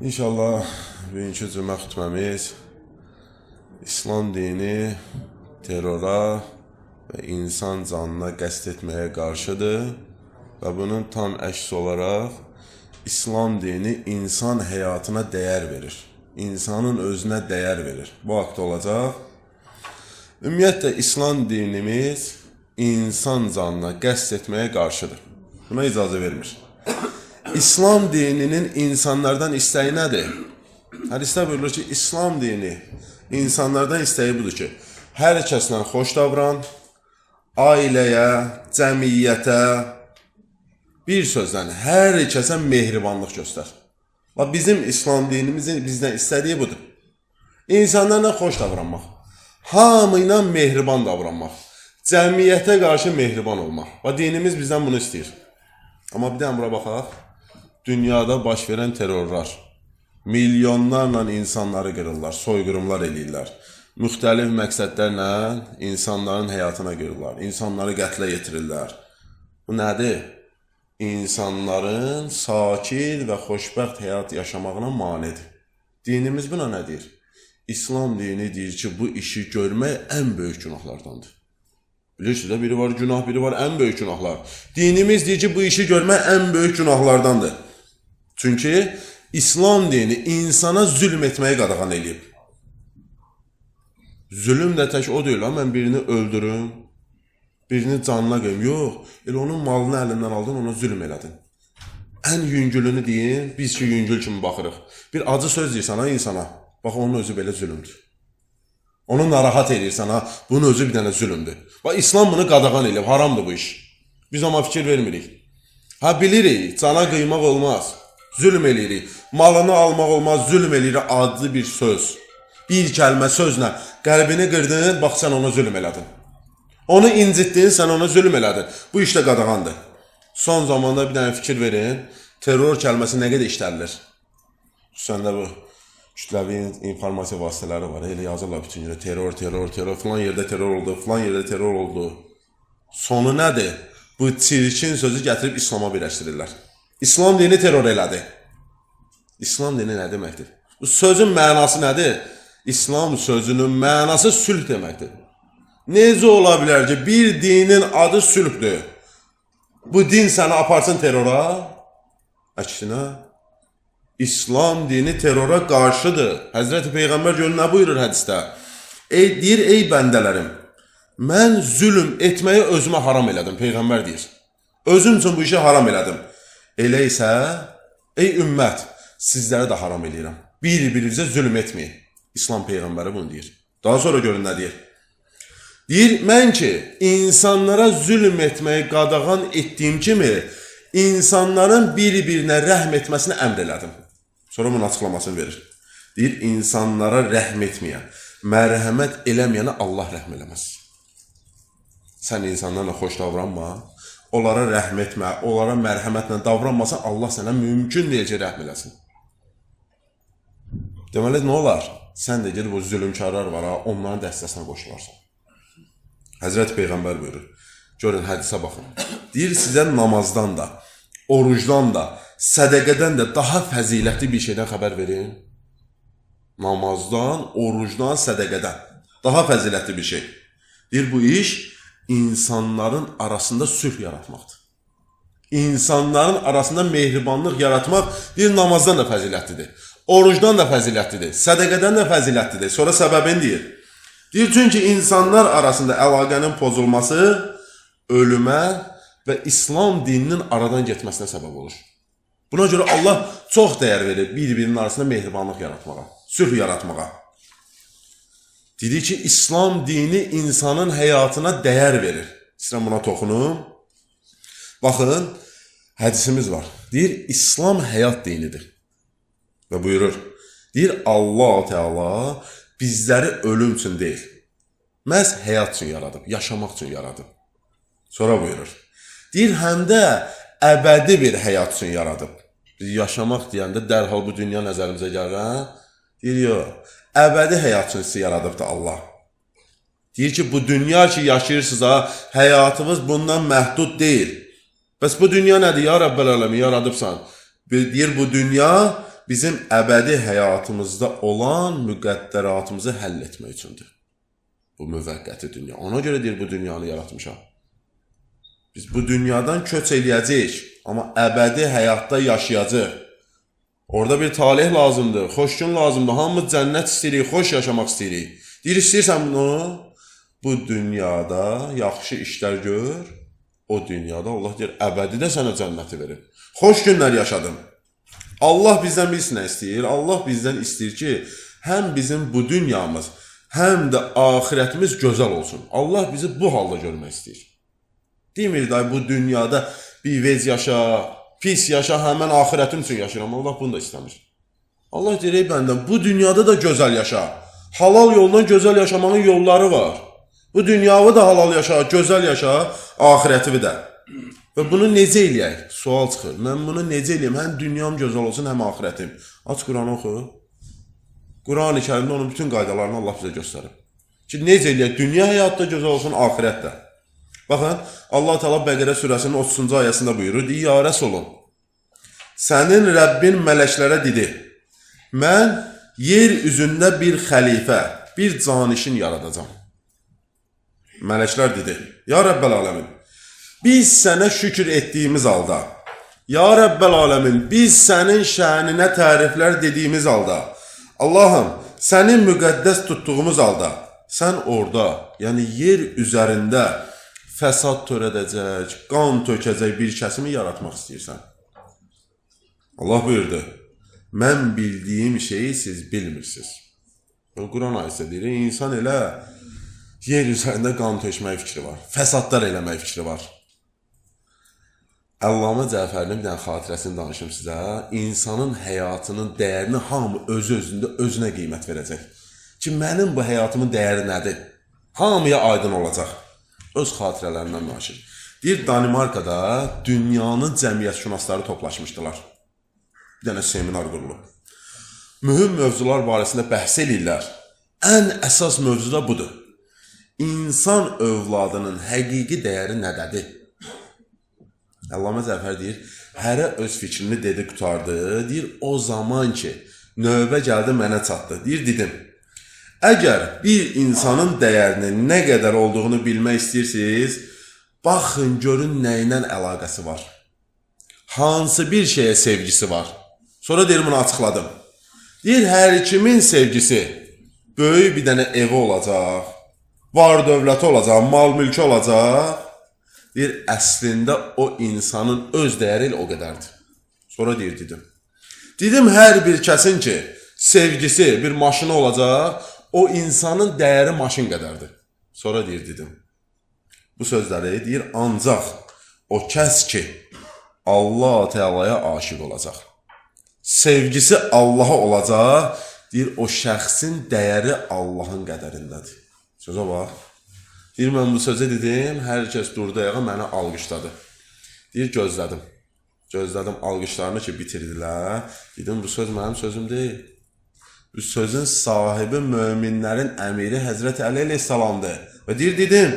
İnşallah bugünkü cümə xutbəmiz İslam dini terrora və insan canına qəsd etməyə qarşıdır və bunun tam əks olaraq İslam dini insan həyatına dəyər verir. İnsanın özünə dəyər verir. Bu haqda olacaq. Ümumiyyətlə, İslam dinimiz insan canına qəsd etməyə qarşıdır. Buna icazə vermir. İslam dininin insanlardan istəyi nədir? Hədisdə buyurulur ki, İslam dini insanlardan istəyi budur ki, hər kəslə xoş davran, ailəyə, cəmiyyətə, bir sözlə, hər kəsə mehribanlıq göstər. Bizim İslam dinimizin bizdən istədiyi budur. İnsanlarla xoş davranmaq, hamıyla mehriban davranmaq, cəmiyyətə qarşı mehriban olmaq. Dinimiz bizdən bunu istəyir. Amma bir də bura baxaq. Dünyada baş verən terrorlar, milyonlarla insanları qırırlar, soyqırımlar eləyirlər. Müxtəlif məqsədlərlə insanların həyatına qırırlar, insanları qətlə yetirirlər. Bu nədir? İnsanların sakit və xoşbəxt həyat yaşamağına manidir. Dinimiz buna nə deyir? İslam dini deyir ki, bu işi görmək ən böyük günahlardandır. Bilirsiniz də, biri var günah, biri var ən böyük günahlar. Dinimiz deyir ki, bu işi görmək ən böyük günahlardandır. Çünki İslam dini insana zülm etməyi qadağan eləyib. Zülm də tək o deyil, mən birini öldürüm, birini canına qoyum. Yox, elə onun malını əlindən aldın, ona zülm elədin. Ən yüngülünü deyin, biz ki yüngül kimi baxırıq. Bir acı söz deyirsən insana, bax onun özü belə zülmdür. Onu narahat edirsən, bunun özü bir dənə zülmdür. İslam bunu qadağan eləyib, haramdır bu iş. Biz amma fikir vermirik. Bilirik, cana qıymaq olmaz. Zülm eləyirik, malını almaq olmaz, zülm eləyirik adlı bir söz. Bir kəlmə sözlə qəlbini qırdın, bax sən ona zülm elədin. Onu incitdin, sən ona zülm elədin. Bu iş də qadağandır. Son zamanda bir dənə fikir verin, terror kəlməsi nə qədər işlərilir? Xüsusən də bu kütləvi informasiya vasitələri var, elə yazırlar bütün yerə terror, filan yerdə terror oldu, filan yerdə terror oldu. Sonu nədir? Bu çirkin sözü gətirib İslama birləşdirirlər. İslam dini terror elədi. İslam dini nə deməkdir? Bu sözün mənası nədir? İslam sözünün mənası sülh deməkdir. Necə ola bilər ki, bir dinin adı sülhdür? Bu din səni aparsın terrora? Əksinə, İslam dini terrora qarşıdır. Həzrəti Peyğəmbər görün nə buyurur hədisdə? Deyir, ey bəndələrim, mən zülm etməyi özümə haram elədim, Peyğəmbər deyir. Özüm üçün bu işi haram elədim. Elə isə, ey ümmət, sizlərə də haram eləyirəm. Bir-birinizə zülm etməyin. İslam Peyğəmbəri bunu deyir. Daha sonra görün nə deyir? Deyir, mən ki, insanlara zülm etməyi qadağan etdiyim kimi, insanların bir-birinə rəhm etməsini əmr elədim. Sonra bunun açıqlamasını verir. Deyir, insanlara rəhm etməyən, mərhəmət eləməyənə Allah rəhm eləməz. Sən insanlarla xoş davranma, onlara rəhm etmə, onlara mərhəmətlə davranmasa, Allah sənə mümkün deyəcək rəhm eləsin. Deməli, nə olar? Sən də gedib o zülümkarlar var, onların dəstəsinə qoşularsan. Həzrət Peyğəmbər buyurur. Görün, hədisə baxın. Deyir, sizə namazdan da, orucdan da, sədəqədən də daha fəzilətli bir şeydən xəbər verin. Namazdan, orucdan, sədəqədən daha fəzilətli bir şey. Deyir, bu iş insanların arasında sülh yaratmaqdır. İnsanların arasında mehribanlıq yaratmaq deyir, namazdan da fəzilətlidir. Orucdan da fəzilətlidir. Sədəqədən də fəzilətlidir. Sonra səbəbini deyir. Deyir, çünki insanlar arasında əlaqənin pozulması ölümə və İslam dininin aradan getməsinə səbəb olur. Buna görə Allah çox dəyər verir bir-birinin arasında mehribanlıq yaratmağa, sülh yaratmağa. Dedi ki, İslam dini insanın həyatına dəyər verir. İslam buna toxunum. Baxın, hədisimiz var. Deyir, İslam həyat dinidir. Və buyurur, deyir, Allah Teala bizləri ölüm üçün deyil, məhz həyat üçün yaradıb, yaşamaq üçün yaradıb. Sonra buyurur, deyir, həm də əbədi bir həyat üçün yaradıb. Biz yaşamaq deyəndə dərhal bu dünya nəzərimizə gəlir, deyir, yox. Əbədi həyat üçün sizi yaradıbdır Allah. Deyir ki, bu dünya ki yaşayırsınız, həyatımız bundan məhdud deyil. Bəs bu dünya nədir? Ya Rəbbəl ələmi, yaradıbsan. Deyir, bu dünya bizim əbədi həyatımızda olan müqəddəratımızı həll etmək üçündür. Bu müvəqqəti dünya. Ona görə deyir bu dünyanı yaratmışam. Biz bu dünyadan köç eləyəcəyik, amma əbədi həyatda yaşayacaq. Orada bir talih lazımdır, xoş gün lazımdır, hamımız cənnət istəyirik, xoş yaşamaq istəyirik. Deyir, istəyirsən bunu? Bu dünyada yaxşı işlər gör, o dünyada Allah deyir, əbədi də sənə cənnəti verir. Xoş günlər yaşadım. Allah bizdən bilsin nə istəyir? Allah bizdən istəyir ki, həm bizim bu dünyamız, həm də axirətimiz gözəl olsun. Allah bizi bu halda görmək istəyir. Demir da bu dünyada bir vez yaşa, pis yaşa, həmən axirətim üçün yaşayıram. Allah bunu da istəmir. Allah deyir, ey bəndən, bu dünyada da gözəl yaşa. Halal yoldan gözəl yaşamanın yolları var. Bu dünyanı da halal yaşa, gözəl yaşa, axirətimi də. Və bunu necə eləyək? Sual çıxır. Mən bunu necə eləyəm? Həm dünyam gözəl olsun, həm axirətim. Aç Quranı oxu. Quran-ı Kərimdə onun bütün qaydalarını Allah bizə göstərib. Ki, necə eləyək? Dünya həyatda gözəl olsun, axirət də. Baxın, Allah Teala Bəqərə surəsinin 30-cu ayəsində buyurur, deyir, ya Rəsulum, sənin Rəbbin mələklərə dedi, mən yer üzündə bir xəlifə, bir canişin yaradacam. Mələklər dedi, ya Rəbbəl aləmin, biz sənə şükür etdiyimiz halda, ya Rəbbəl aləmin, biz sənin şəninə təriflər dediyimiz halda, Allahım, sənin müqəddəs tutduğumuz halda, sən orada, yəni yer üzərində fəsad törədəcək, qan tökəcək bir kəsimi yaratmaq istəyirsən. Allah buyurdu, mən bildiyim şeyi siz bilmirsiniz. Quran ayəsi deyir, insan elə yer üzərində qan tökmək fikri var, fəsadlar eləmək fikri var. Əllamə Cəfərinin bir dənə xatirəsini danışım sizə. İnsanın həyatının dəyərini hamı özü-özündə özünə qiymət verəcək. Ki, mənim bu həyatımın dəyəri nədir? Hamıya aydın olacaq. Öz xatirələrindən danışır. Deyir, Danimarkada dünyanın cəmiyyətşünasları toplaşmışdılar. Bir dənə seminar qurulub. Mühüm mövzular barəsində bəhs edirlər. Ən əsas mövzu da budur. İnsan övladının həqiqi dəyəri nədədir? Əllamə Cəfər deyir, hərə öz fikrini dedi, qutardı. Deyir, o zaman ki, növbə gəldi, mənə çatdı. Deyir, dedim, əgər bir insanın dəyərinin nə qədər olduğunu bilmək istəyirsiniz, baxın, görün nə ilə əlaqəsi var. Hansı bir şeyə sevgisi var. Sonra deyir, bunu açıqladım. Deyir, hər kimin sevgisi böyük bir dənə evi olacaq, var dövləti olacaq, mal mülkü olacaq. Deyir, əslində o insanın öz dəyəri ilə o qədərdir. Sonra deyir, dedim. Dedim, hər bir kəsin ki, sevgisi bir maşını olacaq, o insanın dəyəri maşın qədərdir. Sonra deyir, dedim. Bu sözləri deyir, ancaq o kəs ki, Allah Teala'ya aşiq olacaq. Sevgisi Allah'a olacaq, deyir, o şəxsin dəyəri Allahın qədərindədir. Sözə bax. Deyir, mən bu sözü dedim, hər kəs durdu ayağa, məni alqışladı. Deyir, gözlədim. Gözlədim alqışlarını ki, bitirdilər. Dedim, bu söz mənim sözüm deyil. Bu sözün sahibi möminlərin əmiri Həzrəti Əli əleyhissalamdır. Və deyir, dedim,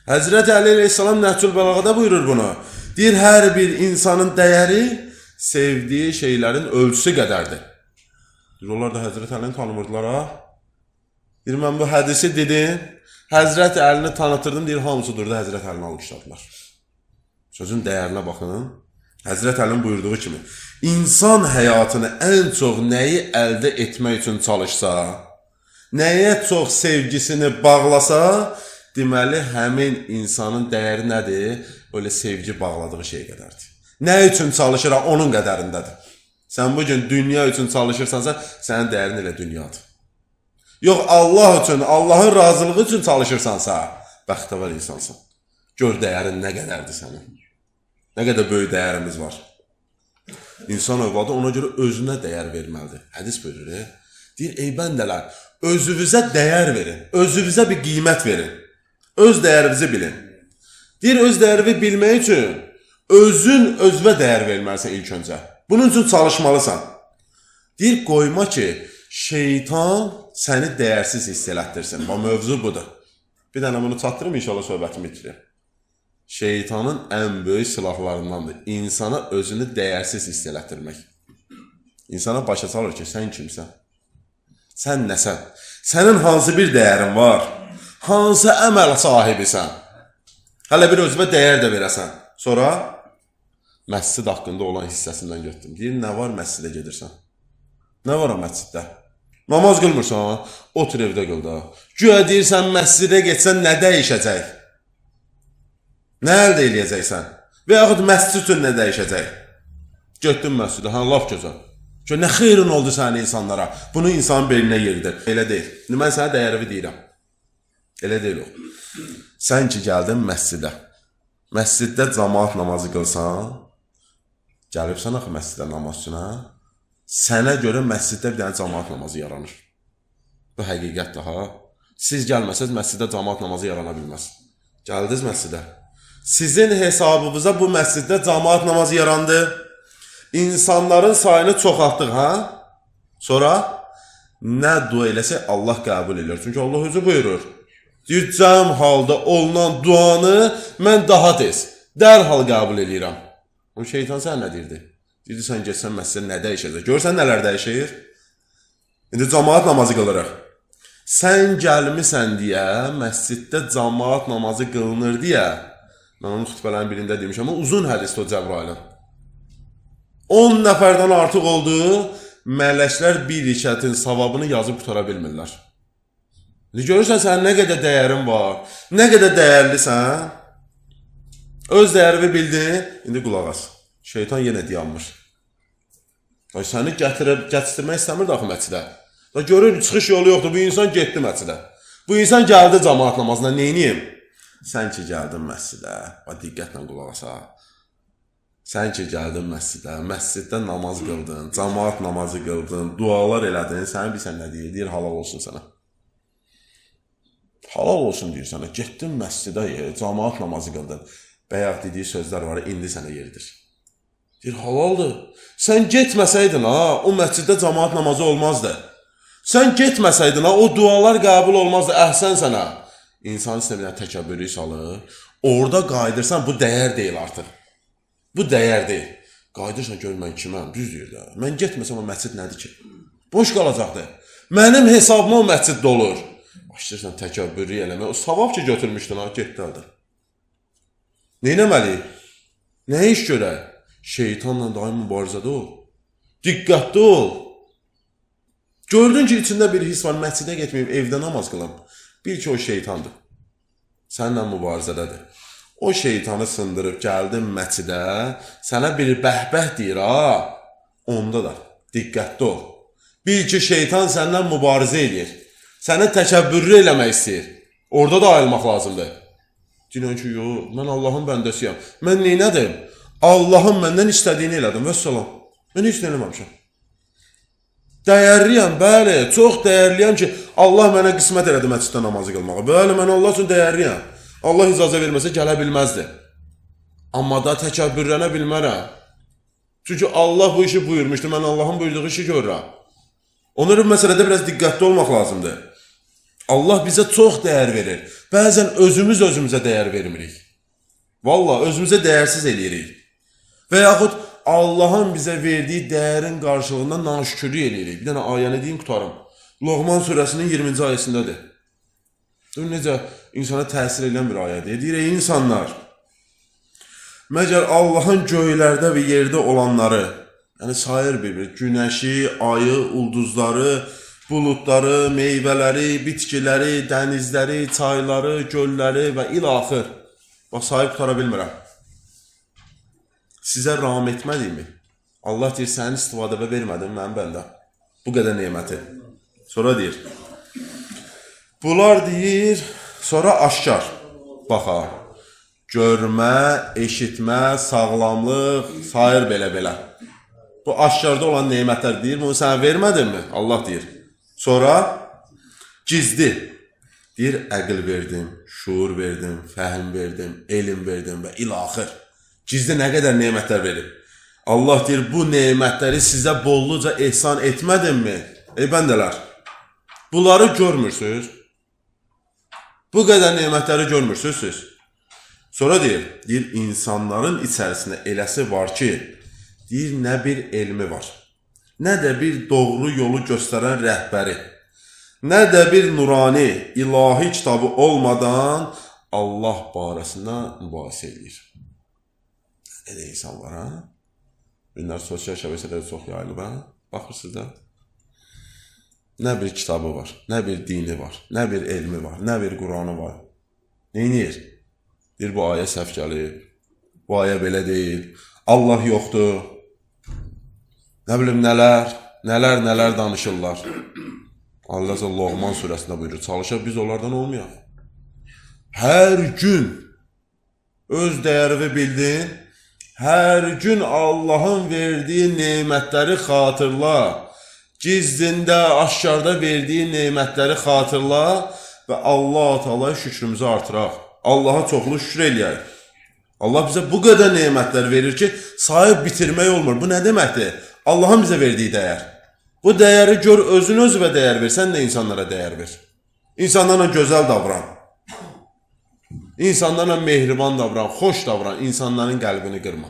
Həzrəti Əli əleyhissalam Nəhcül Bəlağada buyurur bunu. Deyir, hər bir insanın dəyəri sevdiyi şeylərin ölçüsü qədərdir. Deyir, onlar da Həzrəti Əlini tanımırdılar, ha? Deyir, mən bu hədisi dedim, Həzrəti Əlini tanıtırdım, deyir, hamısı durdu, Həzrəti Əlini alqışladılar. Sözün dəyərinə baxın. Həzrət Əlinin buyurduğu kimi, insan həyatını ən çox nəyi əldə etmək üçün çalışsa, nəyə çox sevgisini bağlasa, deməli, həmin insanın dəyəri nədir? Öyle sevgi bağladığı şey qədərdir. Nə üçün çalışır, onun qədərindədir. Sən bugün dünya üçün çalışırsansa, sənin dəyərin elə dünyadır. Yox, Allah üçün, Allahın razılığı üçün çalışırsansa, bəxtəvər insansan. Gör dəyərin nə qədərdir sənin. Nə qədər böyük dəyərimiz var. İnsan övladı ona görə özünə dəyər verməlidir. Hədis buyurur, deyir, ey bəndələr, özünüzə dəyər verin, özünüzə bir qiymət verin. Öz dəyərinizi bilin. Deyir, öz dəyərini bilmək üçün özün özünə dəyər verməlisən ilk öncə. Bunun üçün çalışmalısan. Deyir, qoyma ki, şeytan səni dəyərsiz hiss elətdirsin. Bu mövzu budur. Bir dənə bunu çatdırım, inşallah söhbətimi bitirir. Şeytanın ən böyük silahlarındandır. İnsana özünü dəyərsiz hiss elətdirmək. İnsana başa salır ki, sən kimsən? Sən nəsən? Sənin hansı bir dəyərin var? Hansı əməl sahibisən? Hələ bir özümə dəyər də verəsən. Sonra məscid haqqında olan hissəsindən götürdüm. Deyir, nə var məscidə gedirsən? Nə var o məsciddə? Namaz qılmırsan, otur evdə qıl da. Güya deyirsən, məscidə getsən nə dəyişəcək? Nə əldə eləyəcəksən? Və yaxud məscid üçün nə dəyişəcək? Getdin məscidə, laf gözəl. Nə xeyrin oldu sənin insanlara? Bunu insanın beyninə yeridir. Elə deyil. Mən sənə dəyərivi deyirəm. Elə deyil o. Sən ki, gəldin məscidə. Məsciddə cemaat namazı qılsan, gəlibsən axı məscidə namaz üçün, sənə görə məsciddə bir dənə cemaat namazı yaranır. Bu həqiqətdir, ha? Siz gəlməsəz, məsciddə cemaat namazı yarana bilməz. Gəldiniz məscidə. Sizin hesabınıza bu məsciddə cemaat namazı yarandı. İnsanların sayını çoxaltdıq, ha? Sonra nə dua eləsə Allah qəbul edir. Çünki Allah özü buyurur. Deyir, cəm halda olunan duanı mən daha tez, dərhal qəbul edirəm. O şeytan sən nə deyirdi? Deyirdi, sən geçsən məscidə nə dəyişəcək? Görsən nələr dəyişir? İndi cemaat namazı qılırıq. Sən gəlmisən deyə, məsciddə cemaat namazı qılınır deyə, mən onun xütbələrin birində demişəm, ama uzun hədisdir o Cəbrailin. 10 nəfərdən artıq oldu, mələklər bir rikətin savabını yazıb qutara bilmirlər. Görürsən, sən nə qədər dəyərin var, nə qədər dəyərlisən, öz dəyərini bildin, indi qulaq as. Şeytan yenə dayanmış. Səni gətirmək istəmir daxı məscidə. Görür, çıxış yolu yoxdur, bu insan getdi məscidə. Bu insan gəldi cemaat namazına, neyniyim? Sən ki, gəldin məscidə, diqqətlə qulaq as. Sən ki, gəldin məscidə, məsciddə namaz qıldın, cemaat namazı qıldın, dualar elədin, səni bilsən nə deyir? Deyir, halal olsun sənə. Halal olsun deyir sənə, getdin məscidə, cemaat namazı qıldın. Bəyək dediyi sözlər var, indi sənə yeridir. Deyir, halaldır. Sən getməsəydin, o məsciddə cemaat namazı olmazdı. Sən getməsəydin, o dualar qəbul olmazdı, əhsən sənə. İnsan istəməyən təkəbbürü salır, orada qayıdırsan, bu dəyər deyil artıq. Bu dəyər deyil. Qayıdırsan, gör mən kiməm, düz deyir də. Mən getməsəm, o məscid nədir ki? Boş qalacaqdır. Mənim hesabıma o məscid dolur. Başlayırsan təkəbbürü eləmək, o savab ki götürmüşdün, getdi halda. Neynəməliyik? Nə iş görək? Şeytanla daim mübarizədə ol. Diqqətli ol. Gördün ki, içində bir his var, məscidə getməyib, evdə namaz qılam. Bil ki, o şeytandır. Səninlə mübarizədədir. O şeytanı sındırıb gəldin məscidə, sənə bir bəhbəh deyir, onda da diqqətli ol. Bil ki, şeytan səndən mübarizə edir. Səni təkəbbürlü eləmək istəyir. Orada da ayılmaq lazımdır. Deyirəm ki, yox, mən Allahın bəndəsiyəm. Mən neynədim? Allahın məndən istədiyini elədim, vəssalam. Mən heç nə eləməmişəm. Dəyərliyəm, bəli, çox dəyərliyəm ki, Allah mənə qismət elədi məsciddə namazı qılmağa. Bəli, mən Allah üçün dəyərliyəm. Allah icazə verməsə gələ bilməzdi. Amma da təkəbbürlənə bilmərəm. Çünki Allah bu işi buyurmuşdu, mən Allahın buyurduğu işi görürəm. Ona bir məsələdə biraz diqqətli olmaq lazımdır. Allah bizə çox dəyər verir. Bəzən özümüzə dəyər vermirik. Vallahi özümüzə dəyərsiz eləyirik. Və yaxud Allahın bizə verdiyi dəyərin qarşılığında naşükürlük eləyirik. Bir dənə ayəni deyim, qutarım. Loğman surəsinin 20-ci ayəsindədir. Necə insana təsir edən bir ayədir. Deyir, ey insanlar, məgər Allahın göylərdə və yerdə olanları, yəni sayır bir-bir, günəşi, ayı, ulduzları, buludları, meyvələri, bitkiləri, dənizləri, çayları, gölləri və ilaxır. Bax, sayıb qutara bilmirəm. Sizə ram etmədiyimi? Allah deyir, sənin istifadəvə vermədim, mənim bəndə. Bu qədər neməti. Sonra deyir, bunlar deyir, sonra aşkar. Baxa, görmə, eşitmə, sağlamlıq, sayır belə-belə. Bu aşkarda olan neymətlər deyir, bunu sənə vermədim mi? Allah deyir. Sonra gizli. Deyir, əql verdim, şuur verdim, fəhim verdim, elm verdim və ilaxır. Gizli nə qədər neymətlər verib. Allah deyir, bu neymətləri sizə bolluca ehsan etmədim mi? Ey bəndələr, bunları görmürsünüz. Bu qədər neymətləri görmürsünüz siz. Sonra deyir, insanların içərisində eləsi var ki, deyir, nə bir elmi var, nə də bir doğru yolu göstərən rəhbəri, nə də bir nurani, ilahi kitabı olmadan Allah barəsində mübahisə edir. Elə insan var, ha? Bunlar sosial şəbəkələrdə çox yayılıb, ha? Baxırsınız da. Nə bir kitabı var, nə bir dini var, nə bir elmi var, nə bir Quranı var. Neynir? Deyir, bu ayə səhv gəlib, bu ayə belə deyil, Allah yoxdur. Nə bilim, nələr danışırlar. Allah Loğman surəsində buyurur, çalışaq biz onlardan olmayaq. Hər gün öz dəyərini bildin, hər gün Allahın verdiyi nemətləri xatırla. Gizlində, aşkarda verdiyi nemətləri xatırla və Allah Teala şükrümüzü artıraq. Allaha çoxlu şükür eləyək. Allah bizə bu qədər nemətlər verir ki, sahib bitirmək olmur. Bu nə deməkdir? Allahın bizə verdiyi dəyər. Bu dəyəri gör, özün özünə dəyər ver, sən də insanlara dəyər ver. İnsanlarla gözəl davran. İnsanlarla mehriban davran, xoş davran, insanların qəlbini qırma.